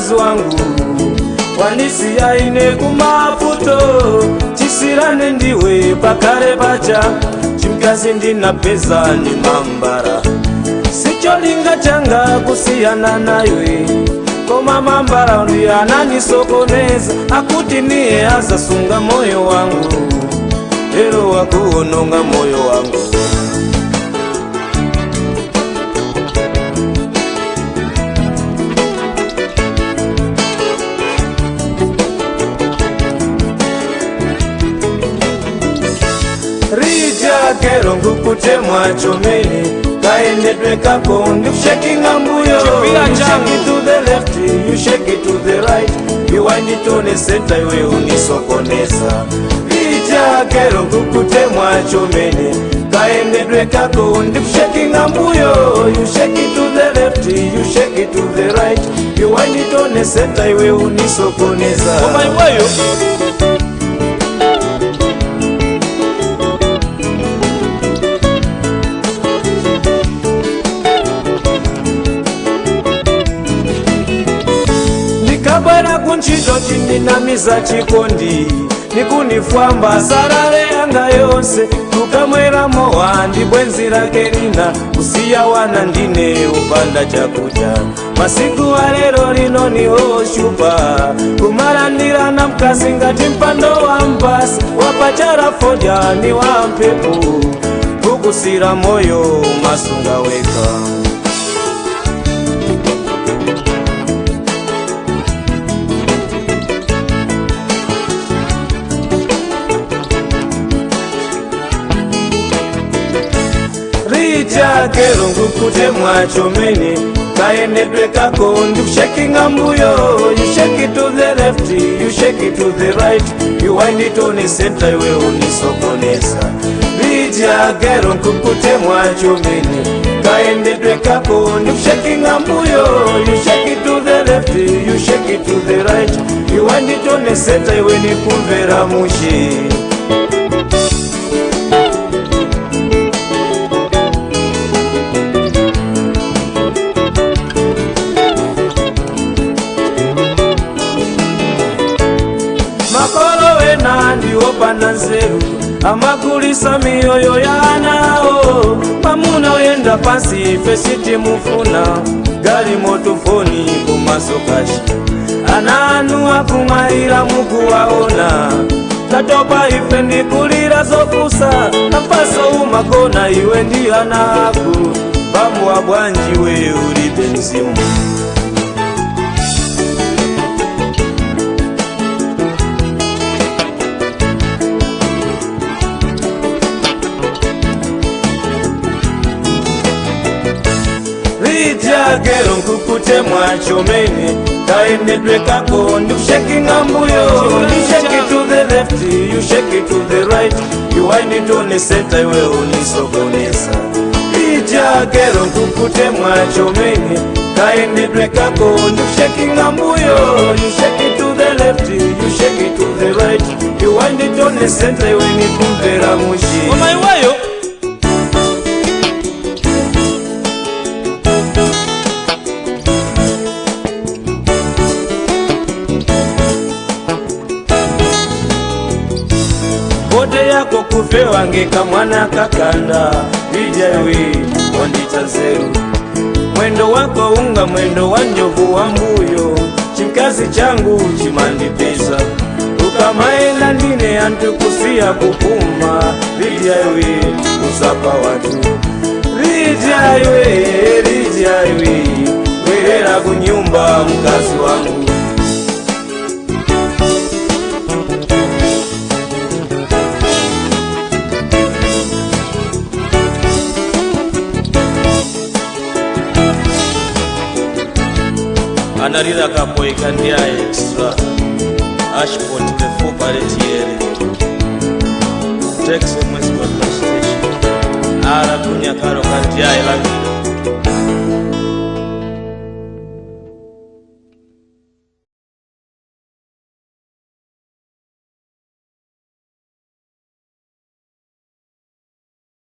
mkazi wangu wanisiya ine kumaputo chisirane ndiwe pakale pacha chimkazi ndinapeza ni mambara sicholinga changa kusiyana nawe koma mambara ndi ananisokoneza akuti niye azasunga moyo wangu lero wakuononga moyo wangu Kero ngukutemwa chomeni kaendedwe kako ndikushakinga mbuyo. You shake it to the left, you shake it to the right, you wind it on the center, iwe unisokoneza. Vija kero ngukutemwa chomeni kaendedwe kako ndikushakinga mbuyo. You shake it to the left, you shake it to the right, you wind it on the center, iwe unisokoneza. Oh my way. Kabara kunchito chininamiza chikondi nikunifwamba sarare yanga yonse tukamwera mowa ndibwenzi lake lina kusiya wana ndine upanda chakuja masiku alero lino niho shupa kumalandira na mkazi ngati mpando wa mbasi wapachara foja ni wa mpepu kukusira moyo masunga weka. Kero ngukutemwa chomeni kaendedwe kako ndikushakinga mbuyo. You shake it to the left, you shake it to the right, you wind it on the center, iwe unisokoneza. Vija kero ngukutemwa chomeni kaendedwe kako ndikushakinga mbuyo. You shake it to the left, you shake it to the right, you wind it on the center, iwe nikumvera mushi. Ndiwopanda nzeru amagulisa miyoyo yanao pamuna oyenda pansi ife sitimufuna gali motofoni kumasokashi ananu akumalira mukuwaona tatopa ife ndikulira zokusa napaso umagona iwe ndi ana aku bamuwa bwanji we ulibe mzimu. Kero ngukutemwa chomeni kaendedwe kako ndikushakinga mbuyo. You shake it to the left, you shake it to the right, you wind it on the center, iwe unisokoneza. Vija kero ngukutemwa chomeni kaendedwe kako ndikushakinga mbuyo. You shake it to the left, you shake it to the right, you wind it on the center, iwe nikumvera mushi. Oh my way. Bote yako kufe wange kamwana kakanda vijawe wandita nzeru mwendo wako unga mwendo wa njovu wa mbuyo chimkazi changu chimandipisa ukamaenda ndine antukusia kupuma vijawe usapa watu vijawe werera kunyumba mkazi wangu. Anarira kapo ikandia extra Ashport before Barretiere Texas Municipal Station Ara kunya karo kandia ilangira